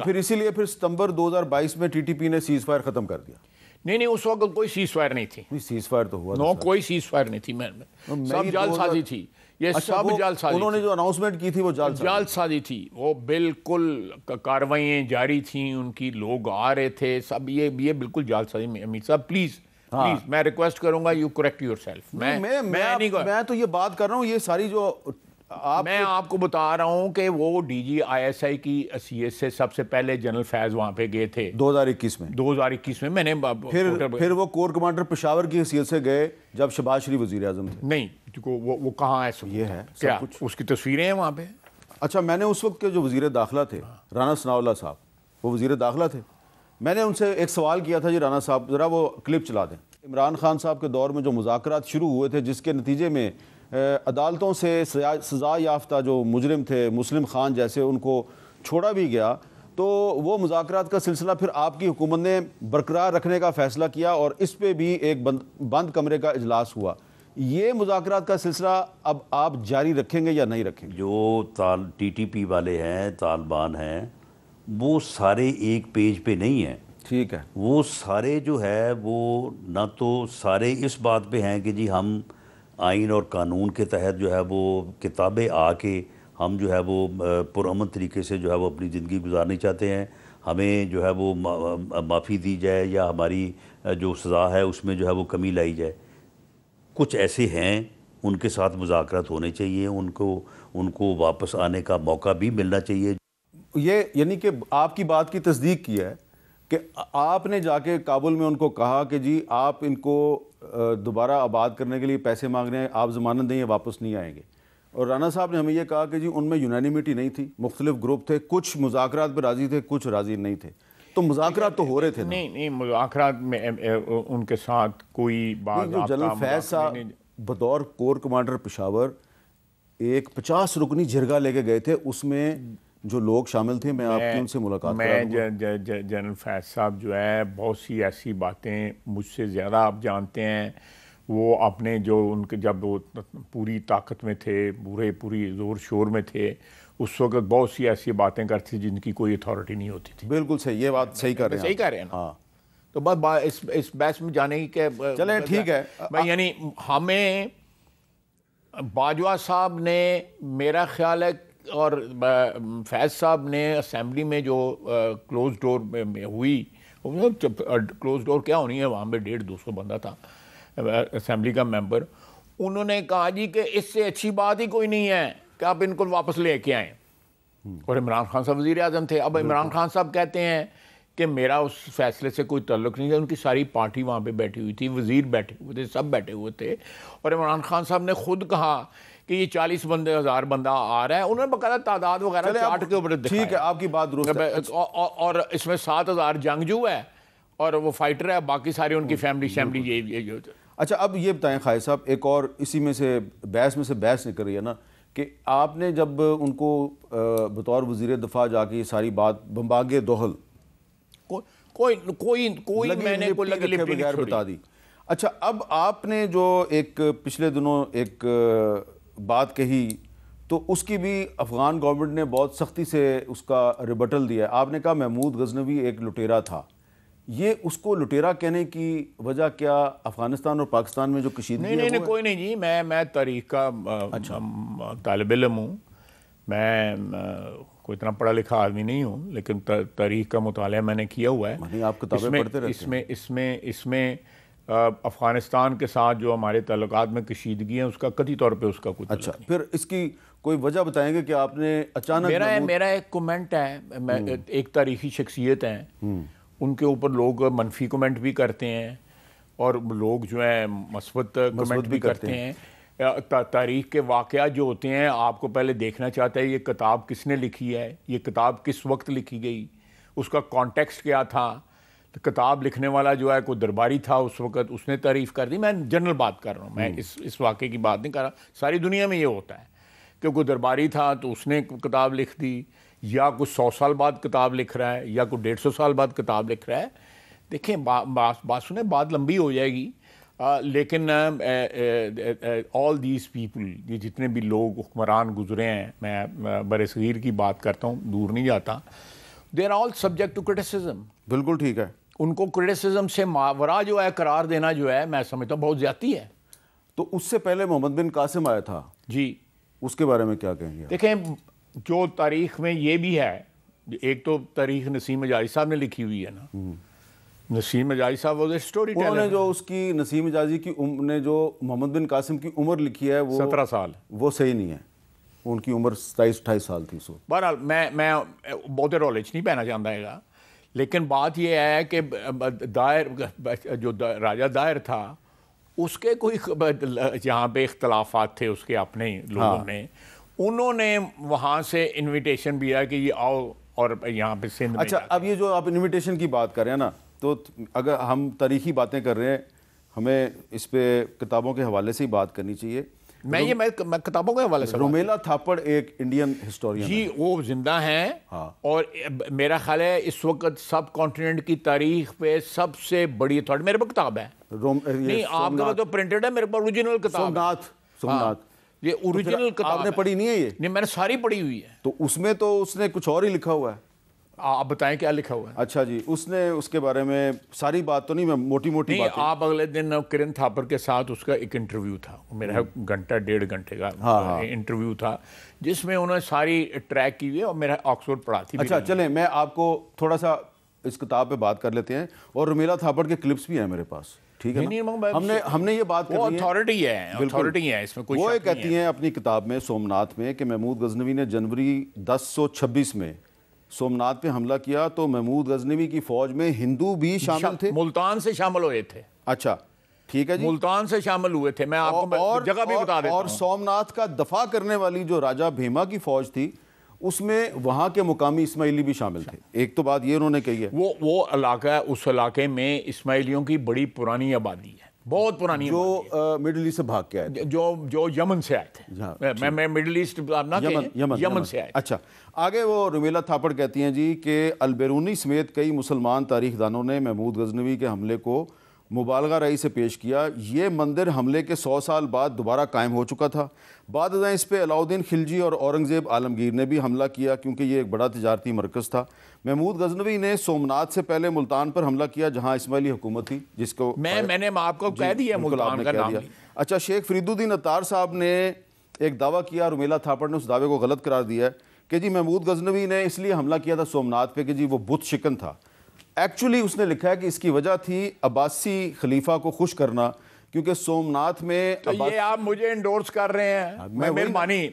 پھر اسی لیے پھر ستمبر 2022 میں ٹی ٹی پی نے سیز فائر ختم کر دیا. نہیں اس وقت کوئی سیز فائر نہیں تھی. سیز فائر تو ہوا کوئی سیز فائر نہیں تھی. سب جال سازی تھی. یہ سب جال سازی. انہوں نے جو اناؤنسمنٹ کی تھی وہ جال سازی تھی. وہ بالکل کاروائیاں جاری تھیں ان کی, لوگ آ رہے تھے سب. یہ بالکل جال سازی. امیر صاحب پلیز میں ریکویسٹ کروں گا یو کریکٹ یور سیلف. میں تو یہ بات کر رہا ہوں, یہ ساری جو میں آپ کو بتا رہا ہوں کہ وہ D G I S I کی حیثیت سے سب سے پہلے جنرل فیض وہاں پہ گئے تھے 2021 میں. میں نے پھر وہ کور کمانڈر پشاور کی حیثیت سے گئے جب شہباز شریف وزیر اعظم تھے. نہیں وہ کہاں ہے یہ ہے کیا اس کی تصویریں ہیں وہاں پہ. اچھا, میں نے اس وقت کے جو وزیر داخلہ تھے رانا ثناء اللہ صاحب, وہ وزیر داخلہ تھے, میں نے ان سے ایک سوال کیا تھا, جی رانا صاحب ذرا وہ کلپ چلا دیں. عمران خان صاحب کے دور میں جو مذاکرات شروع ہوئے تھے جس کے نتیجے میں عدالتوں سے سزا یافتہ جو مجرم تھے مسلم خان جیسے ان کو چھوڑا بھی گیا, تو وہ مذاکرات کا سلسلہ پھر آپ کی حکومت نے برقرار رکھنے کا فیصلہ کیا اور اس پہ بھی ایک بند کمرے کا اجلاس ہوا. یہ مذاکرات کا سلسلہ اب آپ جاری رکھیں گے یا نہیں رکھیں گے؟ جو ٹی ٹی پی والے ہیں, طالبان ہیں, وہ سارے ایک پیج پہ نہیں ہیں. ٹھیک ہے, وہ سارے جو ہے وہ نہ تو سارے اس بات پہ ہیں کہ جی ہم آئین اور قانون کے تحت جو ہے وہ کتابیں آ کے ہم جو ہے وہ پرامن طریقے سے جو ہے وہ اپنی زندگی گزارنی چاہتے ہیں, ہمیں جو ہے وہ معافی دی جائے یا ہماری جو سزا ہے اس میں جو ہے وہ کمی لائی جائے. کچھ ایسے ہیں ان کے ساتھ مذاکرات ہونے چاہیے, ان کو واپس آنے کا موقع بھی ملنا چاہیے. یہ یعنی کہ آپ کی بات کی تصدیق کی ہے کہ آپ نے جا کے کابل میں ان کو کہا کہ جی آپ ان کو دوبارہ آباد کرنے کے لیے پیسے مانگ رہے ہیں, آپ ضمانت دیں یہ واپس نہیں آئیں گے. اور رانا صاحب نے ہمیں یہ کہا کہ جی ان میں یونانیمیٹی نہیں تھی, مختلف گروپ تھے, کچھ مذاکرات پہ راضی تھے کچھ راضی نہیں تھے. تو مذاکرات تو ہو رہے تھے. نہیں مذاکرات میں ان کے ساتھ کوئی بات. جو جنرل فیض صاحب بطور کور کمانڈر پشاور ایک 50 رکنی جرگہ لے کے گئے تھے, اس میں جو لوگ شامل تھے, میں آپ کی ان سے ملاقات کرا دوں گا. جنرل فیض صاحب جو ہے بہت سی ایسی باتیں مجھ سے زیادہ آپ جانتے ہیں. وہ اپنے جو ان کے جب وہ پوری طاقت میں تھے, پوری زور شور میں تھے, اس وقت بہت سی ایسی باتیں کرتی تھی جن کی کوئی اتھارٹی نہیں ہوتی تھی. بالکل صحیح, یہ بات صحیح کر رہے ہیں, صحیح کہہ رہے ہیں. ہاں, تو بس اس بحث میں جانے کی کہ چلیں ٹھیک ہے. یعنی ہمیں باجوہ صاحب نے میرا خیال ہے اور فیض صاحب نے اسمبلی میں جو کلوز ڈور میں ہوئی, کلوز ڈور کیا ہونی ہے, وہاں پہ 150-200 بندہ تھا اسمبلی کا ممبر, انہوں نے کہا جی کہ اس سے اچھی بات ہی کوئی نہیں ہے کہ آپ ان کو واپس لے کے آئیں. اور عمران خان صاحب وزیر اعظم تھے. اب عمران خان صاحب کہتے ہیں کہ میرا اس فیصلے سے کوئی تعلق نہیں ہے, ان کی ساری پارٹی وہاں پہ بیٹھی ہوئی تھی, وزیر بیٹھے ہوئے تھے, سب بیٹھے ہوئے تھے. اور عمران خان صاحب نے خود کہا کہ یہ 40,000 بندہ آ رہا ہے. انہوں نے باقاعدہ تعداد وغیرہ چارٹ کے اوپر دکھایا. ٹھیک ہے, آپ کی بات درست ہے. اور اس میں 7,000 جنگجو ہے اور وہ فائٹر ہے, باقی سارے ان کی فیملی یہ. اچھا, اب یہ بتائیں خالد صاحب, ایک اور اسی میں سے بحث نکل رہی ہے نا کہ آپ نے جب ان کو بطور وزیر دفاع جا کے یہ ساری بات بمبانگے دوحل کوئی میں نے کوئی لگی لپٹی بغیر بتا دی. اچھا, اب آپ نے جو ایک پچھلے دنوں ایک بات کہی تو اس کی بھی افغان گورنمنٹ نے بہت سختی سے اس کا ریبٹل دیا. آپ نے کہا محمود غزنوی ایک لٹیرا تھا. یہ اس کو لٹیرا کہنے کی وجہ کیا افغانستان اور پاکستان میں جو کشیدگی ہے؟ نہیں کوئی نہیں جی, میں تاریخ کا طالب علم ہوں. میں کوئی اتنا پڑھا لکھا آدمی نہیں ہوں, لیکن تاریخ کا مطالعہ میں نے کیا ہوا ہے. آپ کتابیں پڑھتے رہتے ہیں. اس میں افغانستان کے ساتھ جو ہمارے تعلقات میں کشیدگی ہیں اس کا قطعی طور پہ اس کا کچھ. اچھا, پھر اس کی کوئی وجہ بتائیں گے کہ آپ نے اچانک. میرا ایک کومنٹ ہے, ایک تاریخی شخصیت ہیں, ان کے اوپر لوگ منفی کومنٹ بھی کرتے ہیں اور لوگ جو ہیں مثبت کومنٹ بھی کرتے ہیں. تاریخ کے واقعات جو ہوتے ہیں آپ کو پہلے دیکھنا چاہتا ہے یہ کتاب کس نے لکھی ہے, یہ کتاب کس وقت لکھی گئی, اس کا کانٹیکسٹ کیا تھا. کتاب لکھنے والا جو ہے کوئی درباری تھا اس وقت, اس نے تعریف کر دی. میں جنرل بات کر رہا ہوں, میں اس واقعے کی بات نہیں کر رہا. ساری دنیا میں یہ ہوتا ہے کہ کوئی درباری تھا تو اس نے کتاب لکھ دی, یا کوئی 100 سال بعد کتاب لکھ رہا ہے, یا کوئی 150 سال بعد کتاب لکھ رہا ہے. دیکھیں بات سنیں, بات لمبی ہو جائے گی, لیکن آل دیز پیپل, یہ جتنے بھی لوگ حکمران گزرے ہیں, میں برصغیر کی بات کرتا ہوں, دور نہیں جاتا, they are all subject to criticism. بالکل ٹھیک ہے. ان کو کرٹیسزم سے ماورا جو ہے قرار دینا جو ہے میں سمجھتا ہوں بہت زیادتی ہے. تو اس سے پہلے محمد بن قاسم آیا تھا جی, اس کے بارے میں کیا کہیں گے؟ دیکھیں جو تاریخ میں یہ بھی ہے, ایک تو تاریخ نسیم حجازی صاحب نے لکھی ہوئی ہے نا. نسیم حجازی صاحب وہ اسٹوری ٹیلر, انہوں نے جو اس کی نسیم حجازی کی نے جو محمد بن قاسم کی عمر لکھی ہے وہ 17 سال, وہ صحیح نہیں ہے. ان کی عمر 27-28 سال تھی. سو بہرحال میں بہت رولج نہیں پہنا چاہتا ہے گا, لیکن بات یہ ہے کہ دائر جو راجہ دائر تھا اس کے کوئی جہاں پہ اختلافات تھے اس کے اپنے لوگوں نے, انہوں نے وہاں سے انویٹیشن بھی ہے کہ یہ آؤ اور یہاں پہ سندھ میں. اچھا, اب یہ جو آپ انویٹیشن کی بات کر رہے ہیں نا, تو اگر ہم تاریخی باتیں کر رہے ہیں ہمیں اس پہ کتابوں کے حوالے سے ہی بات کرنی چاہیے. میں کتابوں کے حوالے سے, رومیلا تھاپڑ ایک انڈین ہسٹورین جی وہ زندہ ہیں, اور میرا خیال ہے اس وقت سب کانٹیننٹ کی تاریخ پہ سب سے بڑی اتھارٹی. میرے پاس کتاب ہے, نہیں آپ کا تو پرنٹڈ ہے, میرے پاس اوریجنل کتاب ہے. سومناتھ یہ اوریجنل کتاب آپ نے پڑھی نہیں ہے یہ؟ نہیں, میں نے ساری پڑھی ہوئی ہے. تو اس میں تو اس نے کچھ اور ہی لکھا ہوا ہے. آپ بتائیں کیا لکھا ہوا ہے. اچھا جی, اس نے اس کے بارے میں ساری بات تو نہیں, میں موٹی موٹی بات. آپ اگلے دن کرن تھاپر کے ساتھ اس کا ایک انٹرویو تھا, میرا گھنٹہ 1.5 گھنٹے کا انٹرویو تھا جس میں انہوں نے ساری ٹریک کی ہوئی ہے, اور میرا آکسفورڈ پڑھا تھی. اچھا چلیں, میں آپ کو تھوڑا سا اس کتاب پہ بات کر لیتے ہیں, اور رومیلا تھاپڑ کے کلپس بھی ہیں میرے پاس, ٹھیک ہے نا. ہم نے یہ بات کر لی ہے, اتھارٹی ہے اس میں کوئی. وہ یہ کہتی ہیں اپنی کتاب میں سومناتھ میں کہ محمود غزنوی نے جنوری 1026 میں سومناتھ پہ حملہ کیا, تو محمود غزنوی کی فوج میں ہندو بھی شامل تھے. ملتان سے شامل ہوئے تھے. اچھا ٹھیک ہے جی, ملتان سے شامل ہوئے تھے. میں آپ کو جگہ بھی بتا دیتا ہوں. اور سومناتھ کا دفاع کرنے والی جو راجہ بھیما کی فوج تھی اس میں وہاں کے مقامی اسماعیلی بھی شامل تھے. ایک تو بات یہ انہوں نے کہی ہے. وہ علاقہ ہے, اس علاقے میں اسماعیلیوں کی بڑی پرانی آبادی ہے, بہت پرانی, جو مڈل ایسٹ سے بھاگ کے آئے تھے, جو یمن سے آئے تھے. میں مڈل ایسٹ یمن سے آئے. اچھا آگے وہ رومیلا تھاپڑ کہتی ہیں جی کہ البیرونی سمیت کئی مسلمان تاریخ دانوں نے محمود غزنوی کے حملے کو مبالغہ رأی سے پیش کیا. یہ مندر حملے کے 100 سال بعد دوبارہ قائم ہو چکا تھا. بعد ازاں اس پہ علاؤدین خلجی اور اورنگزیب عالمگیر نے بھی حملہ کیا کیونکہ یہ ایک بڑا تجارتی مرکز تھا. محمود غزنوی نے سومناتھ سے پہلے ملتان پر حملہ کیا جہاں اسماعیلی حکومت تھی, جس کو میں نے آپ کو کہہ دیا ملتان کا نام. اچھا, شیخ فرید الدین عطار صاحب نے ایک دعویٰ کیا, رومیلا تھاپڑ نے اس دعوے کو غلط قرار دیا ہے کہ جی محمود غزنوی نے اس لیے حملہ کیا تھا سومناتھ پہ کہ جی وہ بت شکن تھا. ایکچولی اس نے لکھا ہے کہ اس کی وجہ تھی عباسی خلیفہ کو خوش کرنا, کیونکہ سومناتھ میں یہ آپ مجھے انڈورس کر رہے ہیں. مہربانی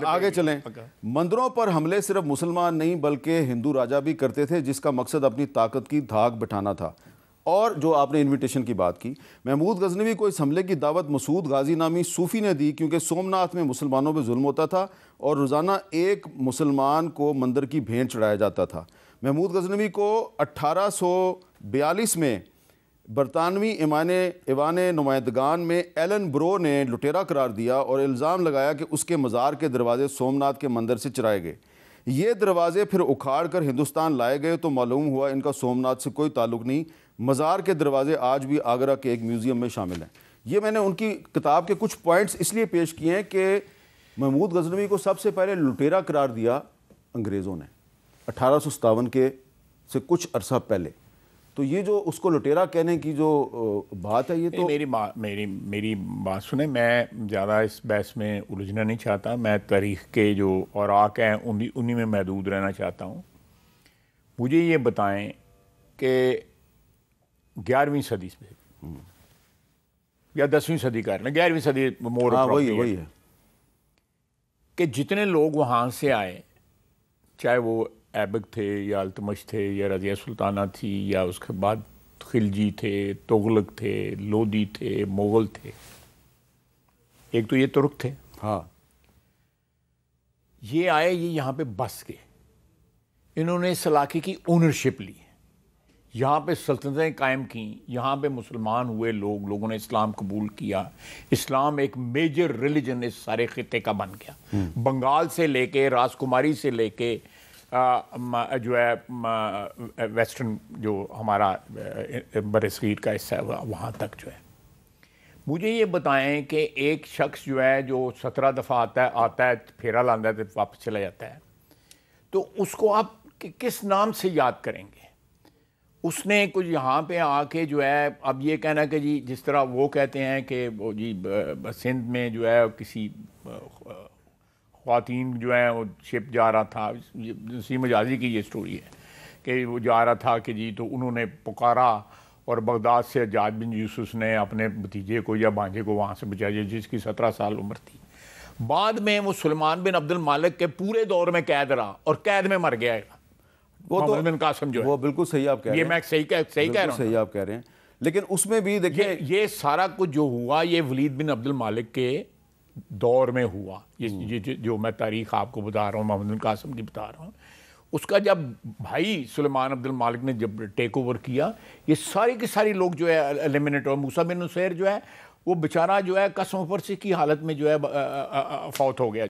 آگے چلیں. مندروں پر حملے صرف مسلمان نہیں بلکہ ہندو راجہ بھی کرتے تھے, جس کا مقصد اپنی طاقت کی دھاک بٹھانا تھا. اور جو آپ نے انویٹیشن کی بات کی, محمود غزنوی کو اس حملے کی دعوت مسعود غازی نامی صوفی نے دی کیونکہ سومناتھ میں مسلمانوں پہ ظلم ہوتا تھا اور روزانہ ایک مسلمان کو مندر کی بھینٹ چڑھایا جاتا تھا. محمود غزنوی کو 1842 میں برطانوی ایوان نمائندگان میں ایلن برو نے لٹیرا قرار دیا اور الزام لگایا کہ اس کے مزار کے دروازے سومناتھ کے مندر سے چرائے گئے. یہ دروازے پھر اکھاڑ کر ہندوستان لائے گئے تو معلوم ہوا ان کا سومناتھ سے کوئی تعلق نہیں. مزار کے دروازے آج بھی آگرہ کے ایک میوزیم میں شامل ہیں. یہ میں نے ان کی کتاب کے کچھ پوائنٹس اس لیے پیش کیے ہیں کہ محمود غزنوی کو سب سے پہلے لٹیرا قرار دیا انگریزوں نے 1857 کے سے کچھ عرصہ پہلے. تو یہ جو اس کو لٹیرا کہنے کی جو بات ہے, یہ تو میری بات سنیں, میں زیادہ اس بحث میں الجھنا نہیں چاہتا. میں تاریخ کے جو اوراق ہیں انہی میں محدود رہنا چاہتا ہوں. مجھے یہ بتائیں کہ 11ویں صدی سے یا 10ویں صدی کا 11ویں صدی مور وہی ہے کہ جتنے لوگ وہاں سے آئے, چاہے وہ ایبک تھے یا التمش تھے یا رضیہ سلطانہ تھی یا اس کے بعد خلجی تھے, تغلق تھے, لودھی تھے, مغل تھے, ایک تو یہ ترک تھے. ہاں, یہ آئے, یہ یہاں پہ بس گئے, انہوں نے اس علاقے کی اونرشپ لی, یہاں پہ سلطنتیں قائم کیں, یہاں پہ مسلمان ہوئے لوگوں نے اسلام قبول کیا. اسلام ایک میجر ریلیجن اس سارے خطے کا بن گیا. بنگال سے لے کے راس کماری سے لے کے جو ہے ویسٹرن جو ہمارا بر صغیر کا حصہ ہے وہاں تک جو ہے. مجھے یہ بتائیں کہ ایک شخص جو ہے جو 17 دفعہ آتا ہے پھیرا لاندہ ہے تو واپس چلا جاتا ہے, تو اس کو آپ کس نام سے یاد کریں گے؟ اس نے کچھ یہاں پہ آ کے جو ہے اب یہ کہنا کہ جی جس طرح وہ کہتے ہیں کہ وہ جی سندھ میں جو ہے کسی خواتین جو ہیں وہ شپ جا رہا تھا، نسیم حجازی کی یہ سٹوری ہے کہ وہ جا رہا تھا کہ جی تو انہوں نے پکارا اور بغداد سے حجاج بن یوسف نے اپنے بھتیجے کو یا بھانجے کو وہاں سے بچایا جس کی 17 سال عمر تھی. بعد میں وہ سلیمان بن عبد المالک کے پورے دور میں قید رہا اور قید میں مر گیا. وہ تو محمد بن قاسم جو ہے وہ بالکل صحیح آپ کہہ رہے ہیں، یہ میں صحیح کہہ رہا ہوں، صحیح آپ کہہ رہے ہیں. لیکن اس میں بھی دیکھیں یہ سارا کچھ جو ہوا یہ ولید بن عبد المالک کے دور میں ہوا. یہ جو میں تاریخ آپ کو بتا رہا ہوں محمد بن قاسم کی بتا رہا ہوں، اس کا جب بھائی سلیمان عبد المالک نے جب ٹیک اوور کیا یہ ساری کی ساری لوگ جو ہے ایلیمنیٹ. اور موسیٰ بن نصیر جو ہے وہ بیچارہ جو ہے قسم پرسی کی حالت میں جو ہے فوت ہو گیا.